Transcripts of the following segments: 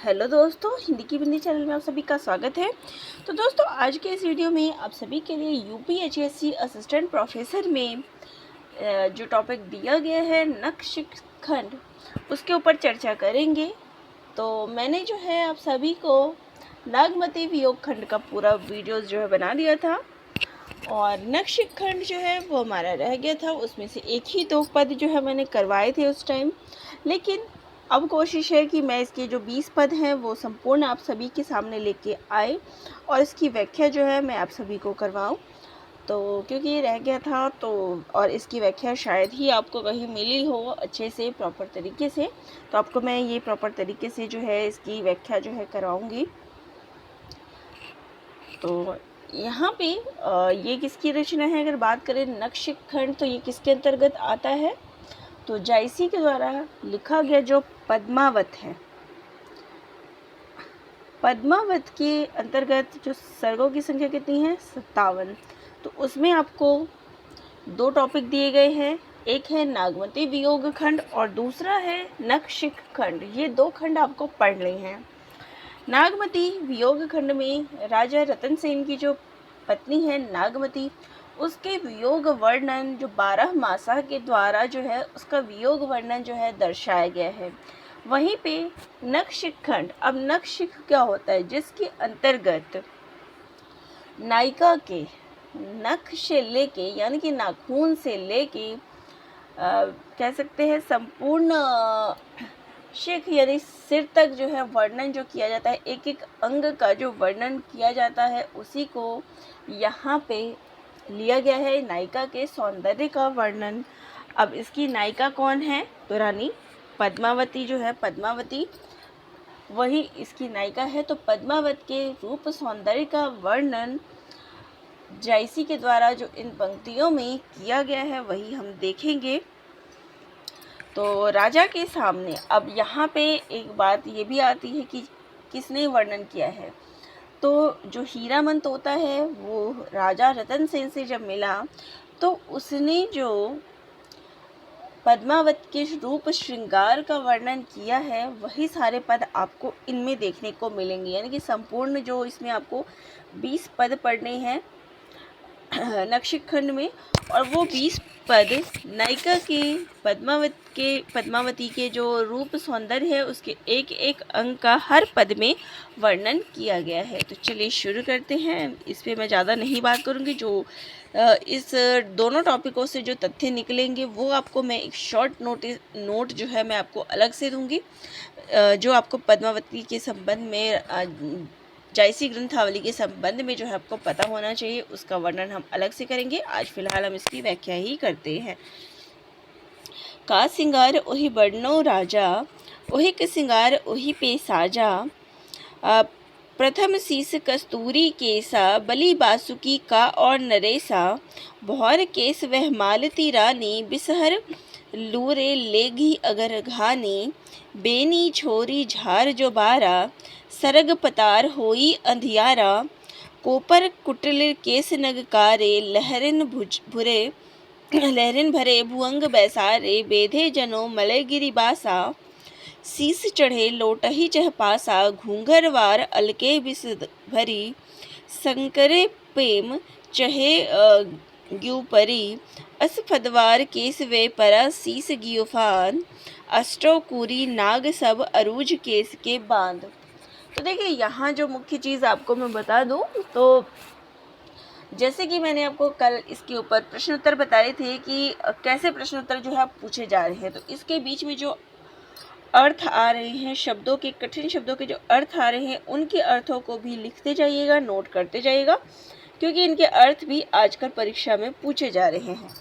Hello दोस्तों, हिंदी की बिंदी channel में आप सभी का स्वागत है। तो दोस्तों, आज के इस वीडियो में आप सभी के लिए यूपीएचएससी असिस्टेंट प्रोफेसर में जो टॉपिक दिया गया है नखशिखंड, उसके ऊपर चर्चा करेंगे। तो मैंने जो है आप सभी को नागमती वियोग खंड का पूरा वीडियो जो है बना दिया था, और नखशिखंड जो है वो हमारा रह गया था। उसमें से एक ही दो पद जो है मैंने करवाए थे उस टाइम, लेकिन अब कोशिश है कि मैं इसके जो 20 पद हैं वो संपूर्ण आप सभी के सामने लेके आए और इसकी व्याख्या जो है मैं आप सभी को करवाऊं। तो क्योंकि ये रह गया था, तो और इसकी व्याख्या शायद ही आपको कहीं मिली हो अच्छे से प्रॉपर तरीके से, तो आपको मैं ये प्रॉपर तरीके से जो है इसकी व्याख्या जो है कराऊंगी। तो यहाँ पे ये किसकी रचना है? अगर बात करें नखशिखंड, तो ये किसके अंतर्गत आता है? तो जायसी के द्वारा लिखा गया जो पद्मावत है, पद्मावत के अंतर्गत जो सर्गों की संख्या कितनी है? 57। तो उसमें आपको दो टॉपिक दिए गए हैं, एक है नागमती वियोग खंड और दूसरा है नखशिख खंड। ये दो खंड आपको पढ़ने हैं। नागमती वियोग खंड में राजा रतन सेन की जो पत्नी है नागमती, उसके वियोग वर्णन जो 12 मासा के द्वारा जो है उसका वियोग वर्णन जो है दर्शाया गया है। वहीं पे नखशिख खंड, अब नखशिख क्या होता है? जिसके अंतर्गत नायिका के नख से लेके, यानी कि नाखून से लेके कह सकते हैं संपूर्ण शिख यानी सिर तक जो है वर्णन जो किया जाता है, एक एक अंग का जो वर्णन किया जाता है, उसी को यहाँ पे लिया गया है, नायिका के सौंदर्य का वर्णन। अब इसकी नायिका कौन है? तो रानी पद्मावती जो है, पद्मावती वही इसकी नायिका है। तो पद्मावत के रूप सौंदर्य का वर्णन जायसी के द्वारा जो इन पंक्तियों में किया गया है वही हम देखेंगे। तो राजा के सामने अब यहाँ पे एक बात ये भी आती है कि किसने वर्णन किया है। तो जो हीरामन तोता है वो राजा रतन सेन से जब मिला, तो उसने जो पद्मावत के रूप श्रृंगार का वर्णन किया है, वही सारे पद आपको इनमें देखने को मिलेंगे। यानी कि संपूर्ण जो इसमें आपको 20 पद पढ़ने हैं नखशिख खंड में, और वो 20 पद नायिका के पद्मावती के जो रूप सौंदर्य है उसके एक एक अंग का हर पद में वर्णन किया गया है। तो चलिए शुरू करते हैं। इस पे मैं ज़्यादा नहीं बात करूँगी। जो इस दोनों टॉपिकों से जो तथ्य निकलेंगे वो आपको मैं एक शॉर्ट नोट जो है मैं आपको अलग से दूंगी। जो आपको पद्मावती के संबंध में, जायसी ग्रंथावली के संबंध में जो है आपको पता होना चाहिए, उसका वर्णन हम अलग से करेंगे। आज फिलहाल हम इसकी व्याख्या ही करते हैं। का सिंगार ओहि बड़नो राजा, ओहि के सिंगार ओहि पे साजा। प्रथम शीस कस्तूरी केसा, बलि बासुकी का और नरेसा। भौर केस वह मालती रानी, बिसहर लूरे लेगी अगर घानी। बेनी छोरी झार जो बारा, सरग पतार होई अंधियारा। कोपर कुटिल केस नगकारे, लहरिन भरे भुअंग बैसारे। बेधे जनो मलयगिरी बासा, शीस चढ़े लोटही चहपासा। घूंघरवार अलके बिस भरी, संकरे प्रेम चहे ग्यूपरी। असफदवार केस वे परा, शीस गियोफान। अष्टो कुरी नाग सब, अरूज केस के बांध। तो देखिए, यहाँ जो मुख्य चीज़ आपको मैं बता दूँ, तो जैसे कि मैंने आपको कल इसके ऊपर प्रश्न उत्तर बताए थे कि कैसे प्रश्न उत्तर जो है पूछे जा रहे हैं। तो इसके बीच में जो अर्थ आ रहे हैं, शब्दों के, कठिन शब्दों के जो अर्थ आ रहे हैं, उनके अर्थों को भी लिखते जाइएगा, नोट करते जाइएगा, क्योंकि इनके अर्थ भी आजकल परीक्षा में पूछे जा रहे हैं।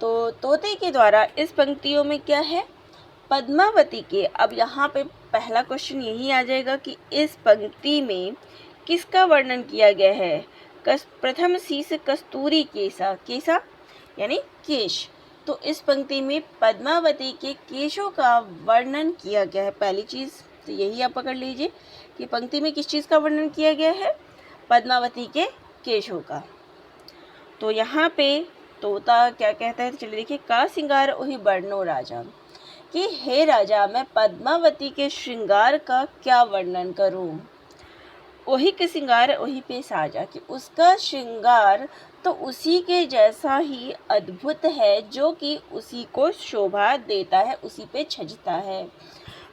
तो तोते के द्वारा इस पंक्तियों में क्या है? पद्मावती के। अब यहाँ पे पहला क्वेश्चन यही आ जाएगा कि इस पंक्ति में किसका वर्णन किया गया है? प्रथम शीस कस्तूरी केसा, केसा यानी केश। तो इस पंक्ति में पद्मावती के केशों का वर्णन किया गया है। पहली चीज़ तो यही आप पकड़ लीजिए कि पंक्ति में किस चीज़ का वर्णन किया गया है? पद्मावती के केशों का। तो यहाँ पे तोता क्या कहता है? चलिए देखिए, का सिंगार ओहि बड़नो राजा। कि हे राजा, मैं पद्मावती के श्रृंगार का क्या वर्णन करूं। वही के श्रृंगार वही पे साजा, कि उसका श्रृंगार तो उसी के जैसा ही अद्भुत है, जो कि उसी को शोभा देता है, उसी पे छजता है।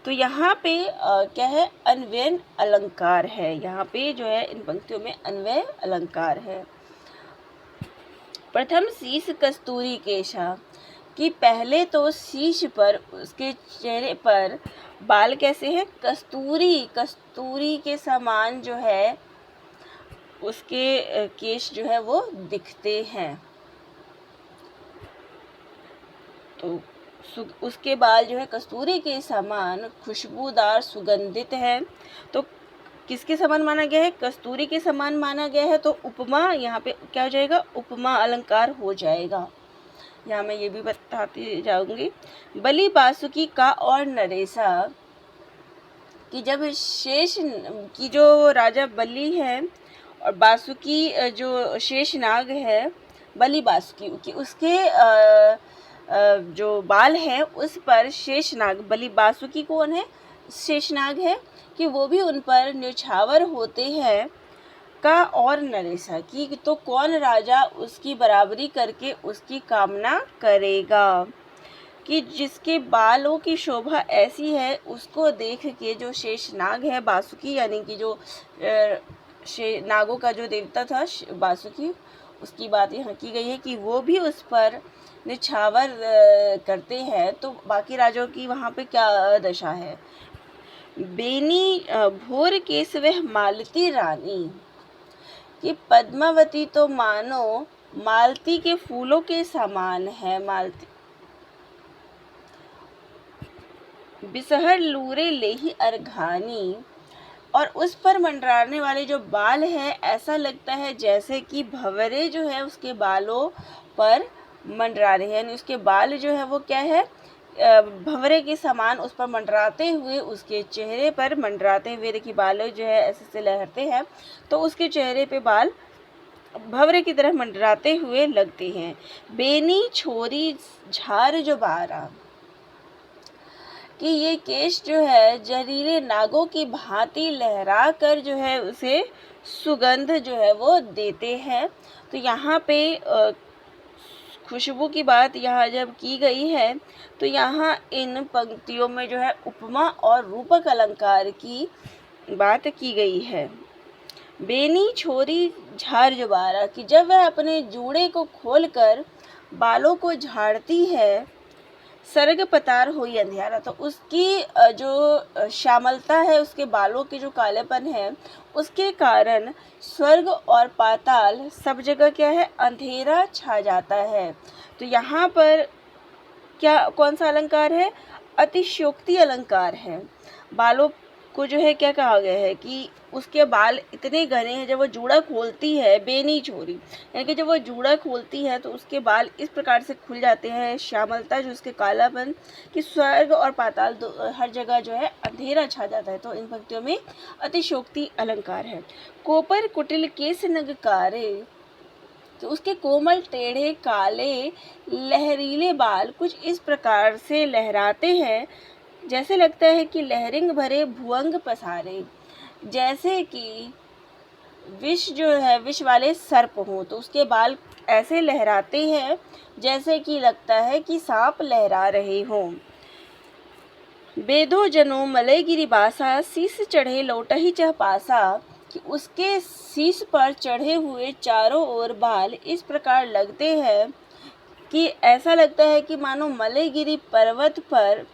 तो यहाँ पे क्या है, अन्वय अलंकार है। यहाँ पे जो है इन पंक्तियों में अन्वय अलंकार है। प्रथम शीश कस्तूरी केशा, कि पहले तो शीश पर, उसके चेहरे पर बाल कैसे हैं, कस्तूरी के समान जो है उसके केश जो है वो दिखते हैं। तो उसके बाल जो है कस्तूरी के समान खुशबूदार सुगंधित है। तो किसके समान माना गया है, कस्तूरी के समान माना गया है। तो उपमा यहाँ पे क्या हो जाएगा, उपमा अलंकार हो जाएगा। यहाँ मैं ये भी बताती जाऊंगी। बलि बासुकी का और नरेसा, कि जब शेष की जो राजा बलि है और बासुकी जो शेषनाग है, बलि बासुकी कि उसके जो बाल हैं उस पर शेषनाग, बलि बासुकी कौन है, शेषनाग है, कि वो भी उन पर न्यौछावर होते हैं। का और नरेसा, की तो कौन राजा उसकी बराबरी करके उसकी कामना करेगा। कि जिसके बालों की शोभा ऐसी है, उसको देख के जो शेषनाग है, बासुकी यानी कि जो नागों का जो देवता था बासुकी, उसकी बात यहाँ की गई है कि वो भी उस पर निछावर करते हैं। तो बाकी राजाओं की वहाँ पे क्या दशा है। बेनी भोर केसवह मालती रानी, कि पद्मावती तो मानो मालती के फूलों के समान है। मालती बिसहर लूरे लेही अर्घानी, और उस पर मंडराने वाले जो बाल हैं, ऐसा लगता है जैसे कि भंवरे जो है उसके बालों पर मंडरा रहे हैं, यानी उसके बाल जो है वो क्या है, भंवरे के समान उस पर मंडराते हुए, उसके चेहरे पर मंडराते हुए, देखिए बाल जो है ऐसे से लहरते हैं, तो उसके चेहरे पे बाल भंवरे की तरह मंडराते हुए लगते हैं। बेनी छोरी झार जो बारा, कि ये केश जो है जहरीले नागों की भांति लहरा कर जो है उसे सुगंध जो है वो देते हैं। तो यहाँ पे खुशबू की बात यहाँ जब की गई है, तो यहाँ इन पंक्तियों में जो है उपमा और रूपक अलंकार की बात की गई है। बेनी छोरी झार जुबारा, कि जब वह अपने जूड़े को खोलकर बालों को झाड़ती है, सर्ग पतार हुई अंधियारा, तो उसकी जो श्यामलता है, उसके बालों के जो कालेपन है, उसके कारण स्वर्ग और पाताल सब जगह क्या है, अंधेरा छा जाता है। तो यहाँ पर क्या कौन सा अलंकार है, अतिशयोक्ति अलंकार है। बालों को जो है क्या कहा गया है कि उसके बाल इतने घने हैं, जब वो जूड़ा खोलती है, बेनी छोरी यानी कि जब वो जूड़ा खोलती है तो उसके बाल इस प्रकार से खुल जाते हैं, श्यामलता जो उसके कालापन, कि स्वर्ग और पाताल हर जगह जो है अंधेरा छा जाता है। तो इन पंक्तियों में अतिशयोक्ति अलंकार है। कोपर कुटिल केस नगकारे, तो उसके कोमल टेढ़े काले लहरीले बाल कुछ इस प्रकार से लहराते हैं, जैसे लगता है कि लहरिंग भरे भुअंग पसारे, जैसे कि विष जो है, विष वाले सर्प हों। तो उसके बाल ऐसे लहराते हैं जैसे कि लगता है कि सांप लहरा रहे हों। बेदो जनो मलयगिरी बासा, शीस चढ़े लौटही चह पासा, कि उसके शीश पर चढ़े हुए चारों ओर बाल इस प्रकार लगते हैं कि ऐसा लगता है कि मानो मलयगिरी पर्वत पर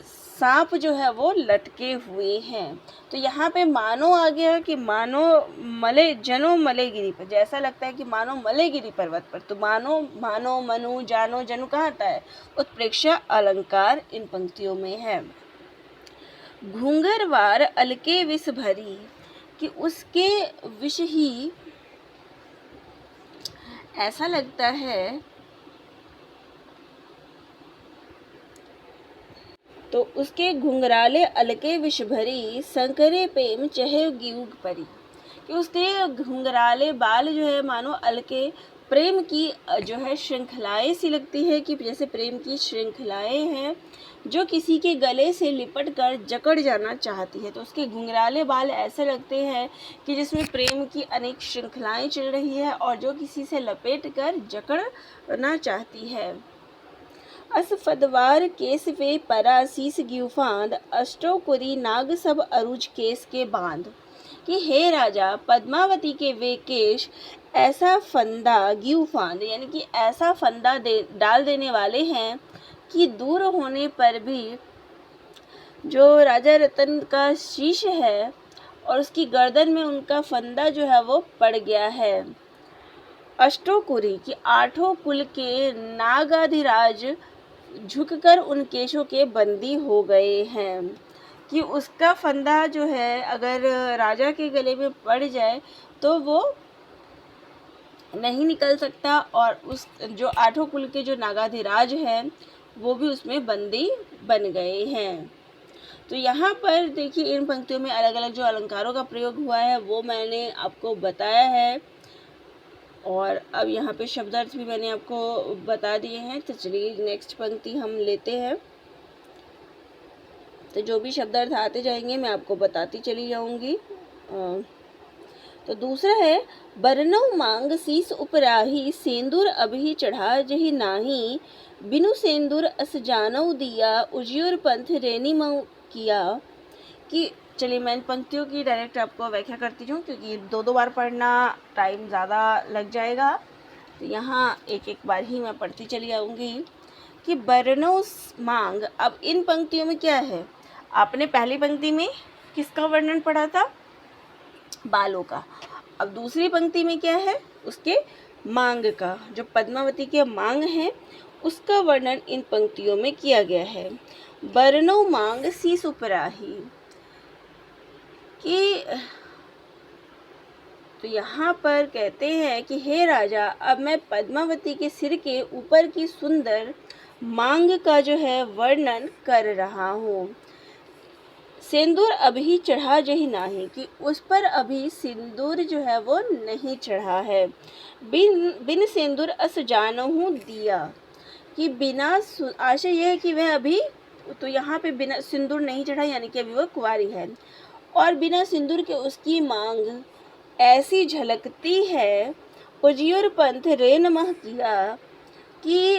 सांप जो है वो लटके हुए हैं। तो यहाँ पे मानो आ गया कि मानो जनो मलयगिरी पर, जैसा लगता है कि मानो मलयगिरी पर्वत पर। तो मानो मनु जानो जनु कहाँ आता है, उत्प्रेक्षा अलंकार इन पंक्तियों में है। घूंघरवार अलके विष भरी, कि उसके विष ही ऐसा लगता है, तो उसके घुंघराले अलके विष भरी, शंकरे प्रेम चहे गीउग परी, कि उसके घुंघराले बाल जो है मानो अलके प्रेम की जो है श्रृंखलाएं सी लगती है, कि जैसे प्रेम की श्रृंखलाएं हैं, जो किसी के गले से लिपट कर जकड़ जाना चाहती है। तो उसके घुंघराले बाल ऐसे लगते हैं कि जिसमें प्रेम की अनेक श्रृंखलाएं चल रही है और जो किसी से लपेट कर जकड़ना चाहती है। असफदवार केस वे परासीस ग्यूफांद, अष्टो कुरी नाग सब अरुज केस के बांध। कि हे राजा, पद्मावती के वे केश ऐसा फंदा ग्यूफांद यानी कि ऐसा फंदा डाल देने वाले हैं कि दूर होने पर भी जो राजा रतन का शीश है और उसकी गर्दन में उनका फंदा जो है वो पड़ गया है। अष्टोकुरी की आठों कुल के नागाधिराज झुककर उन केशों के बंदी हो गए हैं। कि उसका फंदा जो है अगर राजा के गले में पड़ जाए तो वो नहीं निकल सकता और उस जो आठों कुल के जो नागाधिराज हैं वो भी उसमें बंदी बन गए हैं। तो यहाँ पर देखिए इन पंक्तियों में अलग अलग जो अलंकारों का प्रयोग हुआ है वो मैंने आपको बताया है और अब यहाँ पे शब्दार्थ भी मैंने आपको बता दिए हैं। तो चलिए नेक्स्ट पंक्ति हम लेते हैं। तो जो भी शब्दार्थ आते जाएंगे मैं आपको बताती चली जाऊंगी। तो दूसरा है, बरनऊ मांग शीस उपराही, सेंदूर अभी चढ़ा जही नाही, बिनु सेंदूर अस जानऊ दिया, उजियोर पंथ रेनी मऊ किया। कि चलिए मैं इन पंक्तियों की डायरेक्ट आपको व्याख्या करती हूँ क्योंकि दो बार पढ़ना टाइम ज़्यादा लग जाएगा। तो यहाँ एक एक बार ही मैं पढ़ती चली आऊँगी। कि बरनऊ मांग, अब इन पंक्तियों में क्या है, आपने पहली पंक्ति में किसका वर्णन पढ़ा था, बालों का। अब दूसरी पंक्ति में क्या है, उसके मांग का, जो पद्मावती के मांग है उसका वर्णन इन पंक्तियों में किया गया है। बरनऊ मांग शीस उपराही, कि तो यहाँ पर कहते हैं कि हे राजा, अब मैं पद्मावती के सिर के ऊपर की सुंदर मांग का जो है वर्णन कर रहा हूँ। सिंदूर अभी चढ़ा जही नाही, कि उस पर अभी सिंदूर जो है वो नहीं चढ़ा है। बिन सिंदूर अस जानहु दिया, कि बिना आशय यह है कि वह अभी, तो यहाँ पे बिना सिंदूर नहीं चढ़ा यानी कि अभी वह कुंवारी है। और बिना सिंदूर के उसकी मांग ऐसी झलकती है, उजियोर पंथ रेन मह किया, कि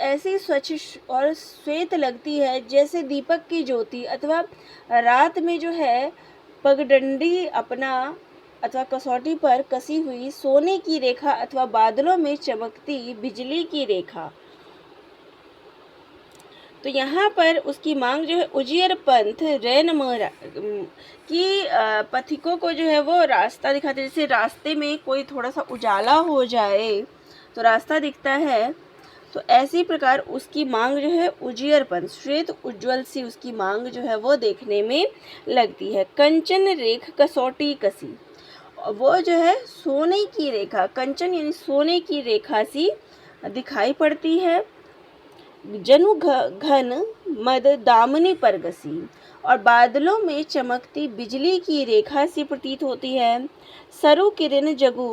ऐसी स्वच्छ और श्वेत लगती है जैसे दीपक की ज्योति, अथवा रात में जो है पगडंडी अपना अथवा कसौटी पर कसी हुई सोने की रेखा, अथवा बादलों में चमकती बिजली की रेखा। तो यहाँ पर उसकी मांग जो है उजियर पंथ रैन कि पथिकों को जो है वो रास्ता दिखाते, जैसे रास्ते में कोई थोड़ा सा उजाला हो जाए तो रास्ता दिखता है, तो ऐसी प्रकार उसकी मांग जो है उजियर पंथ, श्वेत उज्ज्वल सी उसकी मांग जो है वो देखने में लगती है। कंचन रेख कसौटी कसी, वो जो है सोने की रेखा, कंचन यानी सोने की रेखा सी दिखाई पड़ती है। जनु घन मद दामनी पर गसी, और बादलों में चमकती बिजली की रेखा सी प्रतीत होती है। सरु किरण जगु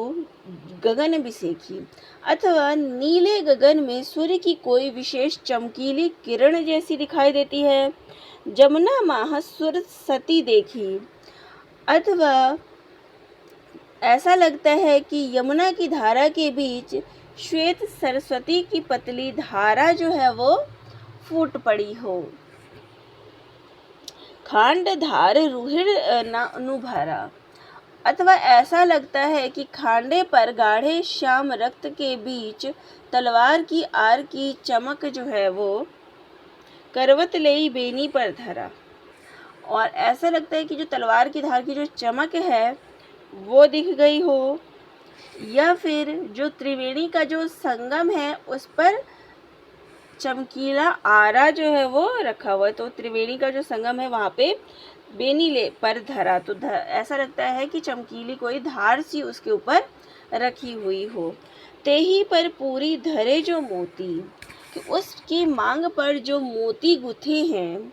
गगन बिसेखी, अथवा नीले गगन में सूर्य की कोई विशेष चमकीली किरण जैसी दिखाई देती है। जमुना माह सुर सती देखी, अथवा ऐसा लगता है कि यमुना की धारा के बीच श्वेत सरस्वती की पतली धारा जो है वो फूट पड़ी हो। खांड धार रुहिर न भरा, अथवा ऐसा लगता है कि खांडे पर गाढ़े श्याम रक्त के बीच तलवार की आर की चमक जो है वो करवत लेई बेनी पर धरा, और ऐसा लगता है कि जो तलवार की धार की जो चमक है वो दिख गई हो, या फिर जो त्रिवेणी का जो संगम है उस पर चमकीला आरा जो है वो रखा हुआ है। तो त्रिवेणी का जो संगम है वहाँ पे बेनी ले पर धरा, तो ऐसा लगता है कि चमकीली कोई धार सी उसके ऊपर रखी हुई हो। तेही पर पूरी धरे जो मोती, कि उसकी मांग पर जो मोती गुथे हैं,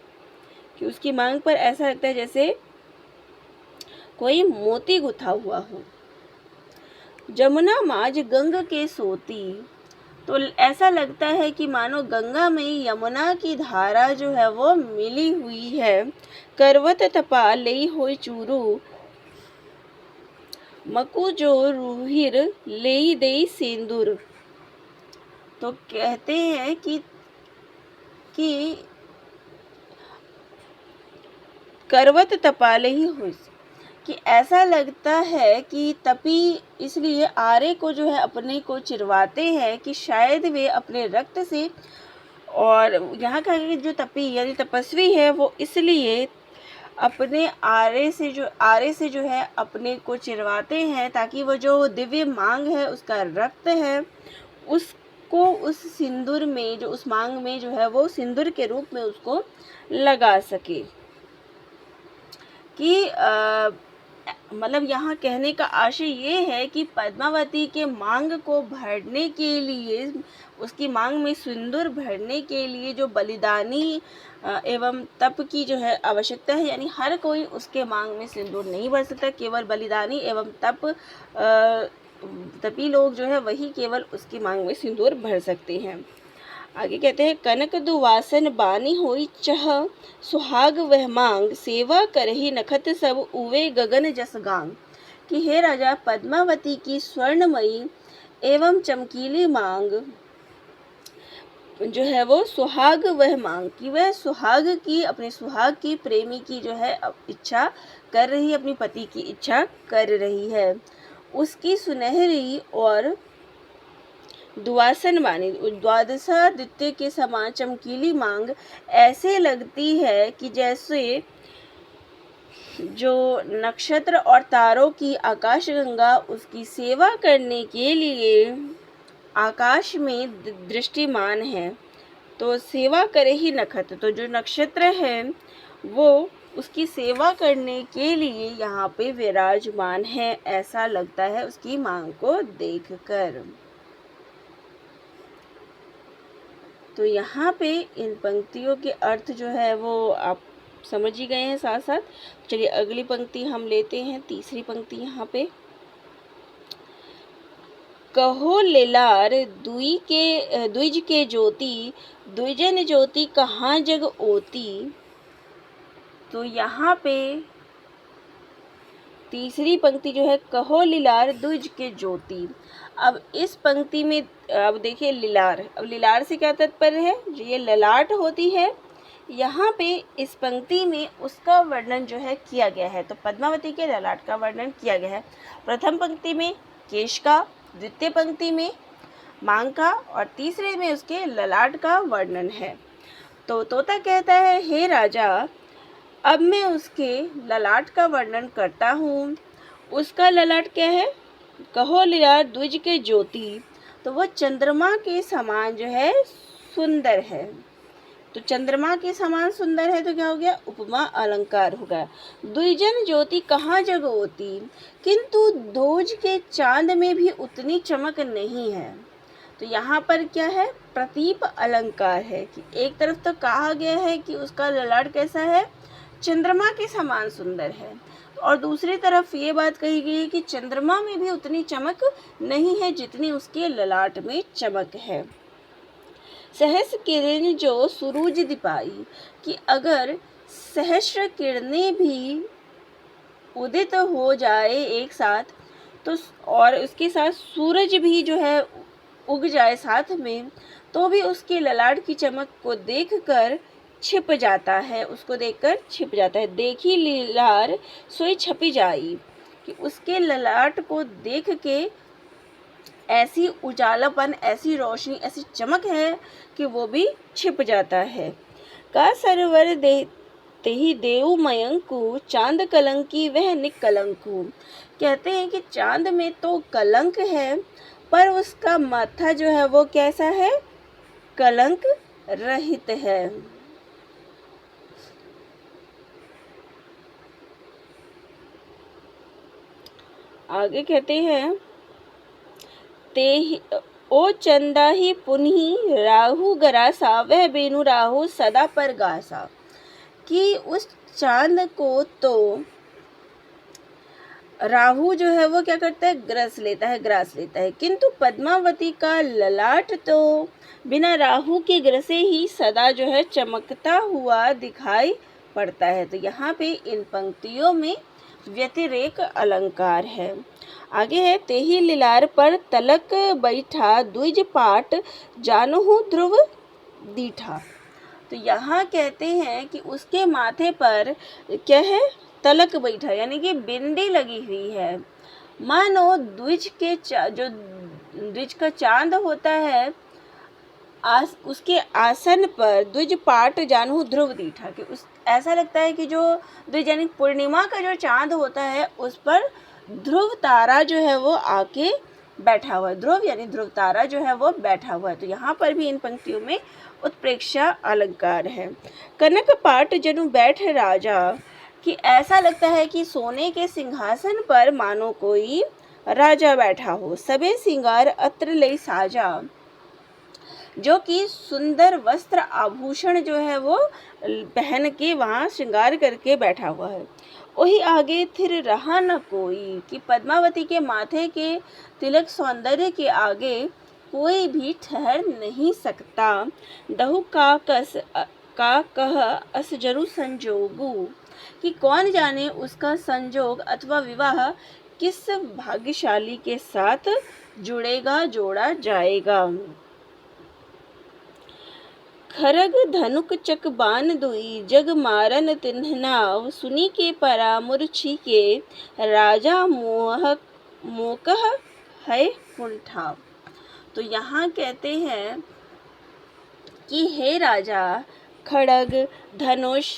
कि उसकी मांग पर ऐसा लगता है जैसे कोई मोती गुथा हुआ हो। जमुना माज गंग के सोती, तो ऐसा लगता है कि मानो गंगा में यमुना की धारा जो है वो मिली हुई है। करवत तपा लई होई चूरू, मकु जो रूहिर लेई देई सिंदूर। तो कहते हैं कि करवत तपा लई हुई, कि ऐसा लगता है कि तपी इसलिए आरे को जो है अपने को चिरवाते हैं कि शायद वे अपने रक्त से, और यहाँ का जो तपी यानी तपस्वी है वो इसलिए अपने आरे से जो है अपने को चिरवाते हैं ताकि वो जो दिव्य मांग है उसका रक्त है उसको उस सिंदूर में, जो उस मांग में जो है वो सिंदूर के रूप में उसको लगा सके। कि मतलब यहाँ कहने का आशय ये है कि पद्मावती के मांग को भरने के लिए, उसकी मांग में सिंदूर भरने के लिए जो बलिदानी एवं तप की जो है आवश्यकता है, यानी हर कोई उसके मांग में सिंदूर नहीं भर सकता, केवल बलिदानी एवं तपी लोग जो है वही केवल उसकी मांग में सिंदूर भर सकते हैं। आगे कहते हैं, कनक दुवासन बानी होई चह, सुहाग वह मांग, सेवा करही नखत सब उवे गगन जस गांग। कि हे राजा, पद्मावती की स्वर्णमयी एवं चमकीली मांग जो है वो सुहाग वह मांग, कि वह सुहाग की, अपने सुहाग की प्रेमी की जो है इच्छा कर रही, अपनी पति की इच्छा कर रही है। उसकी सुनहरी और दुवासन बानी, द्वादशादित्य के समान चमकीली मांग ऐसे लगती है कि जैसे जो नक्षत्र और तारों की आकाशगंगा उसकी सेवा करने के लिए आकाश में दृष्टिमान है। तो सेवा करे ही नखत, तो जो नक्षत्र है वो उसकी सेवा करने के लिए यहाँ पे विराजमान है, ऐसा लगता है उसकी मांग को देखकर। तो यहाँ पे इन पंक्तियों के अर्थ जो है वो आप समझ ही गए हैं साथ साथ। चलिए अगली पंक्ति हम लेते हैं, तीसरी पंक्ति यहाँ पे, कहो लेलार द्विज के ज्योति, द्विजन ज्योति कहाँ जग ओती। तो यहाँ पे तीसरी पंक्ति जो है, कहो लीलार द्विज के ज्योति। अब इस पंक्ति में अब देखिए लीलार, अब लीलार से क्या तात्पर्य है, जो ये ललाट होती है, यहाँ पे इस पंक्ति में उसका वर्णन जो है किया गया है। तो पद्मावती के ललाट का वर्णन किया गया है। प्रथम पंक्ति में केश का, द्वितीय पंक्ति में मांग का और तीसरे में उसके ललाट का वर्णन है। तो तोता कहता है, हे राजा, अब मैं उसके ललाट का वर्णन करता हूँ। उसका ललाट क्या है, कहो लीलार द्विज के ज्योति, तो वह चंद्रमा के समान जो है सुंदर है। तो चंद्रमा के समान सुंदर है तो क्या हो गया, उपमा अलंकार हो गया। द्विजन ज्योति कहाँ जग होती, किंतु दोज के चांद में भी उतनी चमक नहीं है। तो यहाँ पर क्या है, प्रतीप अलंकार है कि एक तरफ तो कहा गया है कि उसका ललाट कैसा है, चंद्रमा के समान सुंदर है, और दूसरी तरफ ये बात कही गई है कि चंद्रमा में भी उतनी चमक नहीं है जितनी उसके ललाट में चमक है। सहस्र किरण जो सूरज दिपाई, कि अगर सहस्र किरणें भी उदित हो जाए एक साथ, तो और उसके साथ सूरज भी जो है उग जाए साथ में, तो भी उसके ललाट की चमक को देखकर छिप जाता है, उसको देखकर छिप जाता है। देखी लीलार सोई छपी जाई, कि उसके ललाट को देख के ऐसी उजालापन, ऐसी रोशनी, ऐसी चमक है कि वो भी छिप जाता है। का सरवर देते ही देव मयंकु, चांद कलंकी वह निकलंकु। कहते हैं कि चांद में तो कलंक है, पर उसका माथा जो है वो कैसा है, कलंक रहित है। आगे कहते हैं, ते ओ चंदा ही पुन्ही राहु गरासा, वह बेनु राहु सदा पर गासा। कि उस चांद को तो राहु जो है वो क्या करता है, ग्रास लेता है, किंतु पद्मावती का ललाट तो बिना राहु के ग्रसे ही सदा जो है चमकता हुआ दिखाई पड़ता है। तो यहाँ पे इन पंक्तियों में व्यतिरेक अलंकार है। आगे है, तेहि लिलार पर तलक बैठा द्विज पाट जानहु ध्रुव दीठा। तो यहाँ कहते हैं कि उसके माथे पर क्या है, तलक बैठा, यानी कि बिंदी लगी हुई है। मानो द्विज के जो द्विज का चांद होता है, उसके आसन पर द्विज पाट जानहु ध्रुव दीठा, कि उस ऐसा लगता है कि जो द्विज यानी पूर्णिमा का जो चांद होता है उस पर ध्रुव तारा जो है वो आके बैठा हुआ है। ध्रुव यानी ध्रुव तारा जो है वो बैठा हुआ है। तो यहाँ पर भी इन पंक्तियों में उत्प्रेक्षा अलंकार है। कनक पाट जनु बैठ राजा, कि ऐसा लगता है कि सोने के सिंहासन पर मानो कोई राजा बैठा हो। सबे सिंगार अत्र लई साजा, जो कि सुंदर वस्त्र आभूषण जो है वो पहन के वहाँ श्रृंगार करके बैठा हुआ है। वही आगे थिर रहा न कोई, कि पद्मावती के माथे के तिलक सौंदर्य के आगे कोई भी ठहर नहीं सकता। दहु का कह अस जरु संजोगु, कि कौन जाने उसका संजोग अथवा विवाह किस भाग्यशाली के साथ जुड़ेगा, जोड़ा जाएगा। खरग धनुक चकबान दुई जग मारन तिन्ह नाव, सुनी के परामूर्छी के राजा मोकह है कुंठाव। तो यहाँ कहते हैं कि हे राजा, खड़ग, धनुष,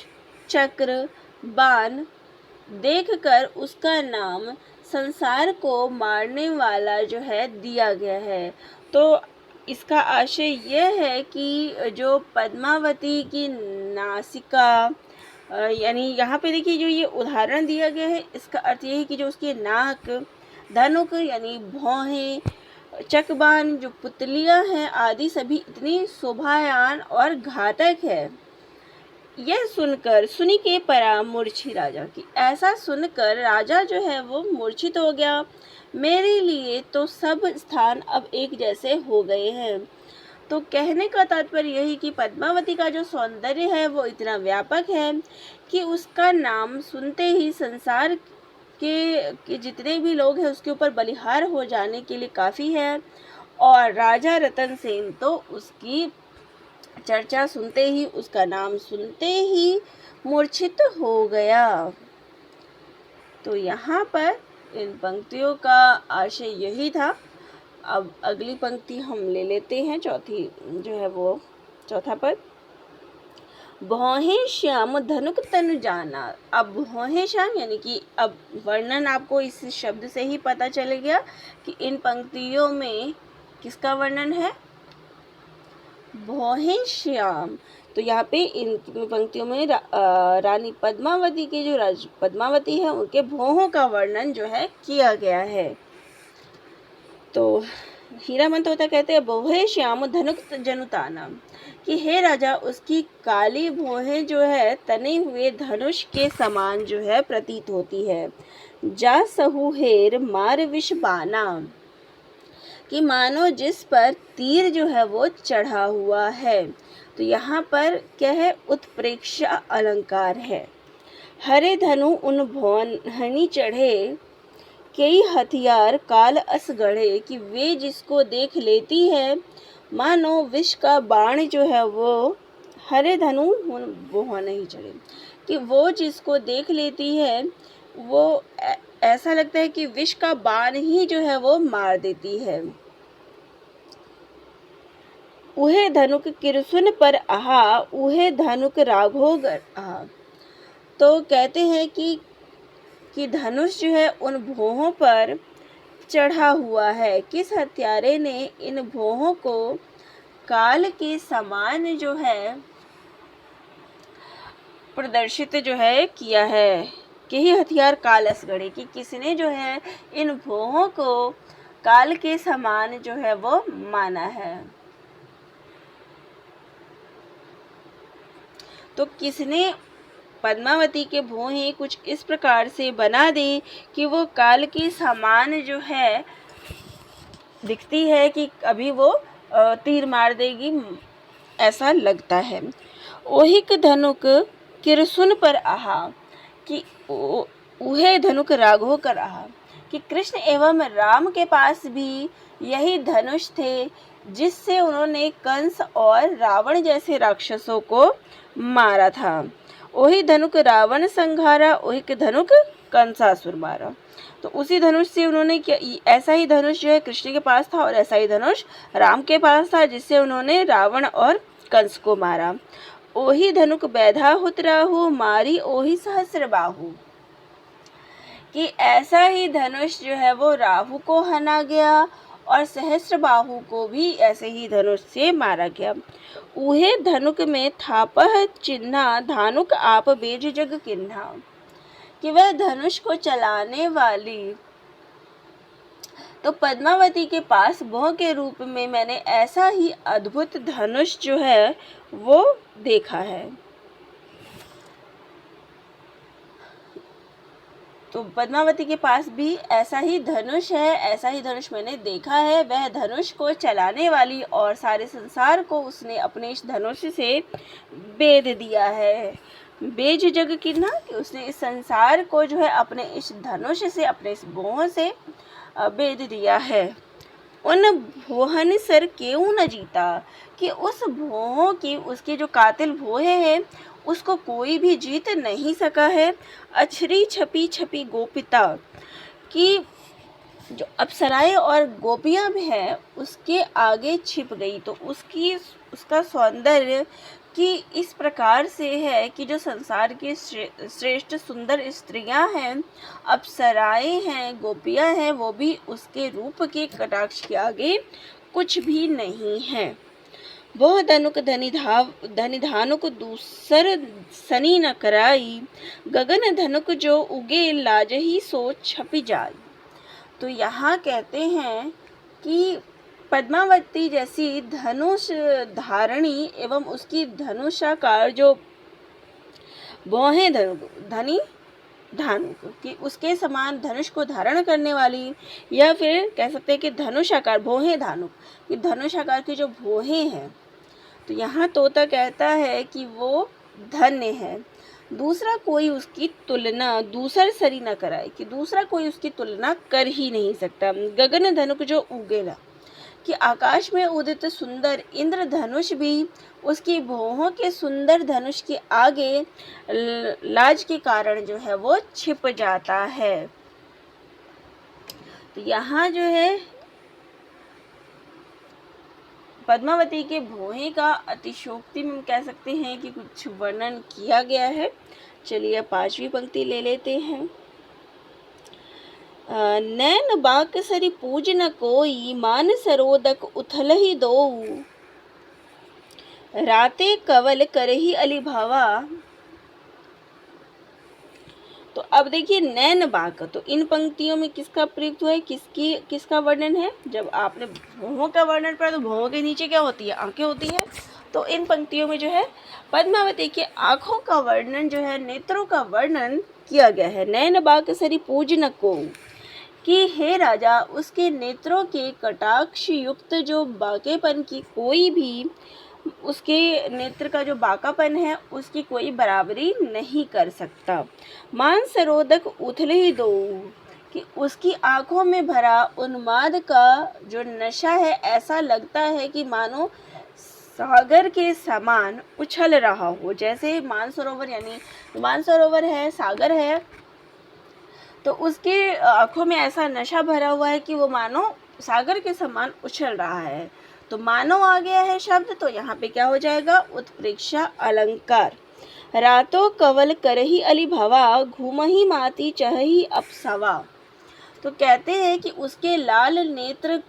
चक्र, बाण देखकर उसका नाम संसार को मारने वाला जो है दिया गया है। तो इसका आशय यह है कि जो पद्मावती की नासिका, यानी यहाँ पे देखिए जो ये उदाहरण दिया गया है, इसका अर्थ ये है कि जो उसकी नाक, धनुक यानी भौहें, चकबान जो पुतलियाँ हैं आदि सभी इतनी शोभायान और घातक है। यह सुनकर सुनी के परामूर्छी राजा, की ऐसा सुनकर राजा जो है वो मूर्छित हो गया। मेरे लिए तो सब स्थान अब एक जैसे हो गए हैं। तो कहने का तात्पर्य यही कि पद्मावती का जो सौंदर्य है वो इतना व्यापक है कि उसका नाम सुनते ही संसार के जितने भी लोग हैं उसके ऊपर बलिहार हो जाने के लिए काफ़ी है। और राजा रतन सेन तो उसकी चर्चा सुनते ही, उसका नाम सुनते ही मूर्छित हो गया। तो यहाँ पर इन पंक्तियों का आशय यही था। अब अगली पंक्ति हम ले लेते हैं, चौथी जो है वो चौथा पद। भौहें श्याम धनुक तनु जाना। अब भौहें श्याम यानी कि अब वर्णन आपको इस शब्द से ही पता चल गया कि इन पंक्तियों में किसका वर्णन है, भौहें श्याम। तो यहाँ पे इन पंक्तियों में रानी पद्मावती के जो पद्मावती है उनके भौहों का वर्णन जो है किया गया है। तो हीरामन तोता कहते हैं, भौहें श्याम धनुक जनुताना, कि हे राजा उसकी काली भौहें जो है तने हुए धनुष के समान जो है प्रतीत होती है। जा सहु हेर मार विष बाना, कि मानो जिस पर तीर जो है वो चढ़ा हुआ है। तो यहाँ पर क्या है, उत्प्रेक्षा अलंकार है। हरे धनु उन भौहनी चढ़े, कई हथियार काल अस गढ़े, कि वे जिसको देख लेती है मानो विष का बाण जो है वो, हरे धनु उन भौहनी चढ़े, कि वो जिसको देख लेती है वो ऐसा लगता है कि विष का बाण ही जो है वो मार देती है। उहे धनुक किरसुन पर आहा, उहे धनुक राघो आहा। तो कहते हैं कि धनुष जो है उन भौहों पर चढ़ा हुआ है। किस हत्यारे ने इन भौहों को काल के समान जो है प्रदर्शित जो है किया है, कि ही हथियार कालस गढ़े, कि किसने जो है इन भौहों को काल के समान जो है वो माना है। तो किसने पद्मावती के भौहें कुछ इस प्रकार से बना दे कि वो काल की समान जो है दिखती है कि अभी वो तीर मार देगी, ऐसा लगता है। ओहिक धनुक किरसुन पर आहा कि उहे धनुक राघो कर आहा कि कृष्ण एवं राम के पास भी यही धनुष थे जिससे उन्होंने कंस और रावण जैसे राक्षसों को मारा था। ओही धनुक रावण संघारा, ओहिक धनुक कंसासुर मारा। तो उसी धनुष से उन्होंने क्या, ऐसा ही धनुष जो है कृष्ण के पास था और ऐसा ही धनुष राम के पास था जिससे उन्होंने रावण और कंस को मारा। ओही धनुक बैधाहुत राहु मारी ओही सहस्र बाहु कि ऐसा ही धनुष जो है वो राहु को हना गया और सहस्र बाहु को भी ऐसे ही धनुष से मारा गया। उहे धनुक में थापह चिन्हा धानुक आप बेज जग किन्हा कि वह धनुष को चलाने वाली तो पद्मावती के पास भौं के रूप में मैंने ऐसा ही अद्भुत धनुष जो है वो देखा है। तो पद्मावती के पास भी ऐसा ही धनुष है, ऐसा ही धनुष मैंने देखा है। वह धनुष को चलाने वाली और सारे संसार को उसने अपने इस धनुष से बेध दिया है। बेज जग किन्हा कि उसने इस संसार को जो है अपने इस धनुष से, अपने इस भौं से बेध दिया है। उन भोहन सर क्यों न जीता कि उस भौं की, उसके जो कातिल भोहे हैं उसको कोई भी जीत नहीं सका है। अछरी छपी छपी गोपिता कि जो अप्सराएं और गोपियां भी हैं उसके आगे छिप गई। तो उसका सौंदर्य कि इस प्रकार से है कि जो संसार की श्रेष्ठ सुंदर स्त्रियां हैं, अप्सराएं हैं, गोपियां हैं, वो भी उसके रूप के कटाक्ष के आगे कुछ भी नहीं है। वह धनुक धनि धानुक दूसर सनी न कराई गगन धनुक जो उगे लाजही सो छपी जाई। तो यहाँ कहते हैं कि पद्मावती जैसी धनुष धारणी एवं उसकी धनुषाकार जो भौहें धनी धानुक कि उसके समान धनुष को धारण करने वाली, या फिर कह सकते हैं कि धनुषाकार भौहें धानुक कि धनुषाकार की जो भौहें हैं। तो यहाँ तोता कहता है कि वो धन्य है, दूसरा कोई उसकी तुलना दूसर सरी न कराए कि दूसरा कोई उसकी तुलना कर ही नहीं सकता। गगन धनुक जो उगेला कि आकाश में उदित सुंदर इंद्र धनुष भी उसकी भौहों के सुंदर धनुष के आगे लाज के कारण जो है वो छिप जाता है। तो यहाँ जो है पद्मावती के भौहें का अतिशोक्ति में कह सकते हैं कि कुछ वर्णन किया गया है। चलिए 5वीं पंक्ति ले लेते हैं। नैन बाक सरी पूज न कोई मान सरोदक उथल ही दो राते कवल करही अली भावा। तो अब देखिए नैन बाक, तो इन पंक्तियों में किसका प्रयुक्त हुआ है, किसका वर्णन है। जब आपने भौहों का वर्णन पढ़ा तो भौहों के नीचे क्या होती है, आंखें होती है। तो इन पंक्तियों में जो है पद्मावती के आंखों का वर्णन जो है, नेत्रों का वर्णन किया गया है। नैन बाक सरी पूज न को कि हे राजा, उसके नेत्रों के कटाक्ष युक्त जो बाकेपन की कोई भी, उसके नेत्र का जो बाकापन है उसकी कोई बराबरी नहीं कर सकता। मान सरोदक उथले ही दो कि उसकी आंखों में भरा उन्माद का जो नशा है, ऐसा लगता है कि मानो सागर के समान उछल रहा हो। जैसे मानसरोवर, यानी मानसरोवर है, सागर है, तो उसके आंखों में ऐसा नशा भरा हुआ है कि वो मानो सागर के समान उछल रहा है। तो मानो आ गया है शब्द, तो यहाँ पे क्या हो जाएगा, उत्प्रेक्षा अलंकार। रातों कवल करही अली भवा घूमही माती चहही अपसवा। तो कहते हैं कि उसके लाल नेत्र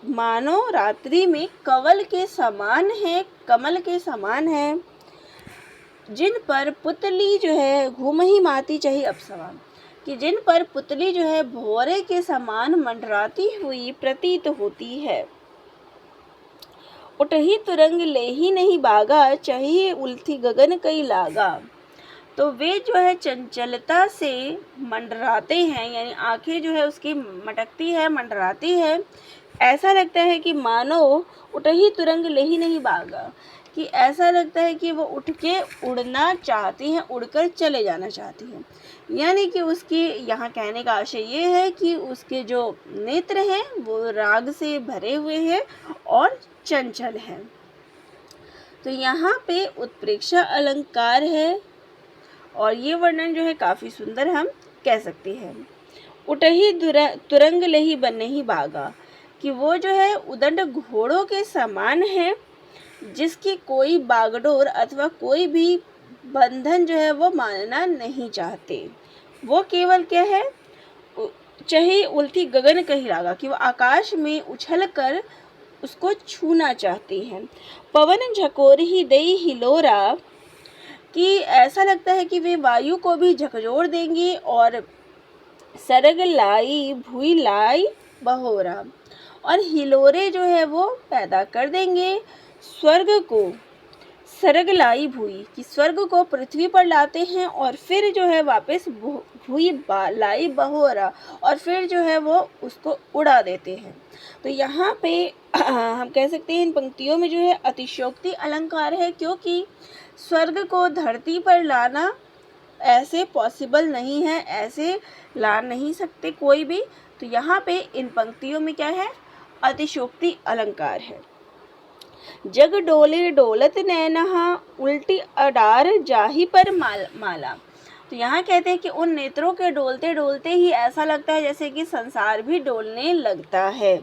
मानो रात्रि में कवल के समान है, कमल के समान है, जिन पर पुतली जो है घूमही माती चही अपसवा कि जिन पर पुतली जो है भौरे के समान मंडराती हुई प्रतीत होती है। उठही तुरंग ले ही नहीं बागा चही उल्थी गगन कई लागा। तो वे जो है चंचलता से मंडराते हैं, यानी आंखें जो है उसकी मटकती है, मंडराती है। ऐसा लगता है कि मानो उठही तुरंग ले ही नहीं भागा, कि ऐसा लगता है कि वो उठ के उड़ना चाहती हैं, उड़कर चले जाना चाहती हैं। यानी कि उसकी यहाँ कहने का आशय ये है कि उसके जो नेत्र हैं वो राग से भरे हुए हैं और चंचल हैं। तो यहाँ पे उत्प्रेक्षा अलंकार है और ये वर्णन जो है काफ़ी सुंदर हम कह सकते हैं। उठही तुरंग लही बन नहीं भागा, कि वो जो है उदंड घोड़ों के समान है, जिसकी कोई बागडोर अथवा कोई भी बंधन जो है वो मानना नहीं चाहते। वो केवल क्या है, चाहे उल्टी गगन कही लागा, कि वो आकाश में उछल कर उसको छूना चाहती हैं। पवन झकोर ही दई हिलोरा, कि ऐसा लगता है कि वे वायु को भी झकझोर देंगे। और सरग लाई भूई लाई बहोरा, और हिलोरे जो है वो पैदा कर देंगे। स्वर्ग को सरग लाई भूई, कि स्वर्ग को पृथ्वी पर लाते हैं और फिर जो है वापस भूई लाई बहोरा, और फिर जो है वो उसको उड़ा देते हैं। तो यहाँ पे हम कह सकते हैं इन पंक्तियों में जो है अतिशयोक्ति अलंकार है, क्योंकि स्वर्ग को धरती पर लाना ऐसे पॉसिबल नहीं है, ऐसे ला नहीं सकते कोई भी। तो यहाँ पे इन पंक्तियों में क्या है, अतिशयोक्ति अलंकार है। जग डोले डोलत नैनहा, उल्टी अडार जाही पर माला। तो यहाँ कहते हैं कि उन नेत्रों के डोलते डोलते ही ऐसा लगता है जैसे कि संसार भी डोलने लगता है।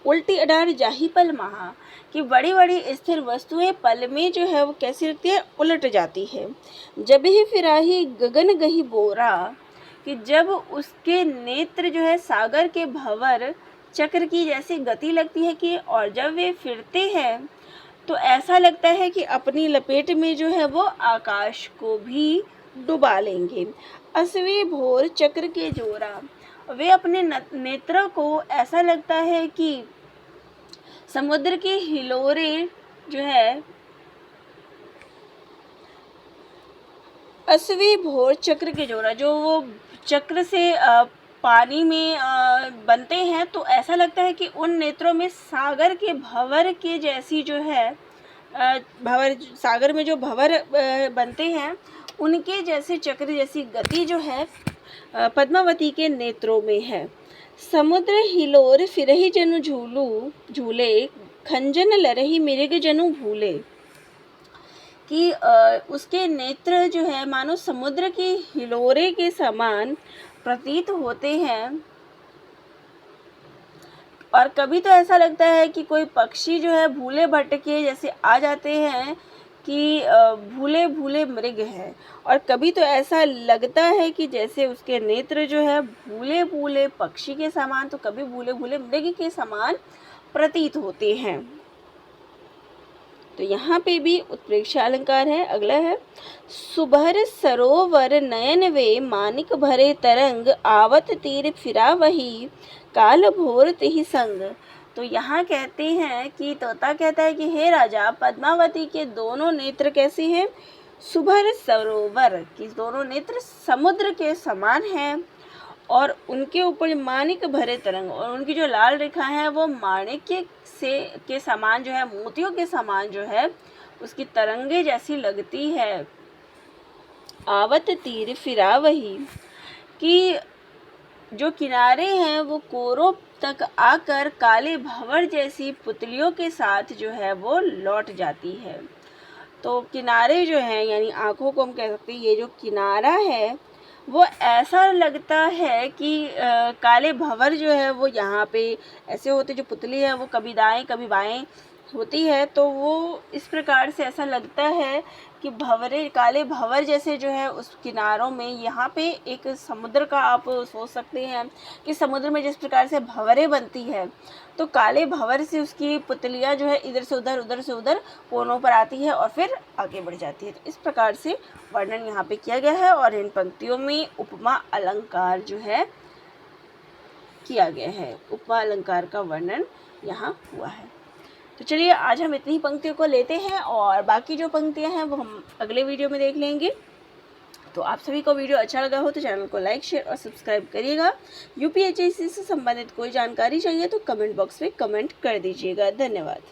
उल्टी अडार जाही पर महा, कि बड़ी बड़ी स्थिर वस्तुएं पल में जो है वो कैसी लगती है, उलट जाती है। जब ही फिराही गगन गही बोरा, कि जब उसके नेत्र जो है सागर के भंवर चक्र की जैसी गति लगती है, कि और जब वे फिरते हैं तो ऐसा लगता है कि अपनी लपेट में जो है वो आकाश को भी डुबा लेंगे। असवी भोर चक्र के जोरा, वे अपने नेत्र को ऐसा लगता है कि समुद्र के हिलोरे जो है, असवी भोर चक्र के जोरा, जो वो चक्र से पानी में बनते हैं, तो ऐसा लगता है कि उन नेत्रों में सागर के भंवर के जैसी जो है भंवर, सागर में जो भंवर बनते हैं उनके जैसे चक्र जैसी गति जो है पद्मावती के नेत्रों में है। समुद्र हिलोर फिरही जनु झूले, खंजन लरही मृग जनु भूले, कि उसके नेत्र जो है मानो समुद्र के हिलोरे के समान प्रतीत होते हैं। और कभी तो ऐसा लगता है कि कोई पक्षी जो है भूले भटके जैसे आ जाते हैं, कि भूले भूले मृग हैं। और कभी तो ऐसा लगता है कि जैसे उसके नेत्र जो है भूले भूले पक्षी के समान, तो कभी भूले भूले मृग के समान प्रतीत होते हैं। तो यहाँ पे भी उत्प्रेक्षा अलंकार है। अगला है, सुभर सरोवर नयन वे, मानिक भरे तरंग, आवत तीर फिरा वही, काल भोर तिहि संग। तो यहाँ कहते हैं कि तोता कहता है कि हे राजा, पद्मावती के दोनों नेत्र कैसे हैं, सुभर सरोवर, कि दोनों नेत्र समुद्र के समान हैं, और उनके ऊपर माणिक भरे तरंग, और उनकी जो लाल रेखा है वो माणिक्य से के समान जो है, मोतियों के समान जो है उसकी तरंगे जैसी लगती है। आवत तीर फिरा वही, कि जो किनारे हैं वो कोरों तक आकर काले भंवर जैसी पुतलियों के साथ जो है वो लौट जाती है। तो किनारे जो हैं यानी आँखों को हम कह सकते हैं, ये जो किनारा है वो ऐसा लगता है कि काले भंवर जो है वो यहाँ पे ऐसे होते, जो पुतली है वो कभी दाएं कभी बाएं होती है, तो वो इस प्रकार से ऐसा लगता है कि भंवरे, काले भंवर जैसे जो है उस किनारों में। यहाँ पे एक समुद्र का आप सोच सकते हैं कि समुद्र में जिस प्रकार से भंवरें बनती है, तो काले भंवर से उसकी पुतलियाँ जो है इधर से उधर कोनों पर आती है और फिर आगे बढ़ जाती है। तो इस प्रकार से वर्णन यहाँ पे किया गया है, और इन पंक्तियों में उपमा अलंकार जो है किया गया है। उपमा अलंकार का वर्णन यहाँ हुआ है। तो चलिए आज हम इतनी पंक्तियों को लेते हैं, और बाकी जो पंक्तियां हैं वो हम अगले वीडियो में देख लेंगे। तो आप सभी को वीडियो अच्छा लगा हो तो चैनल को लाइक, शेयर और सब्सक्राइब करिएगा। यूपीएससी से संबंधित कोई जानकारी चाहिए तो कमेंट बॉक्स में कमेंट कर दीजिएगा। धन्यवाद।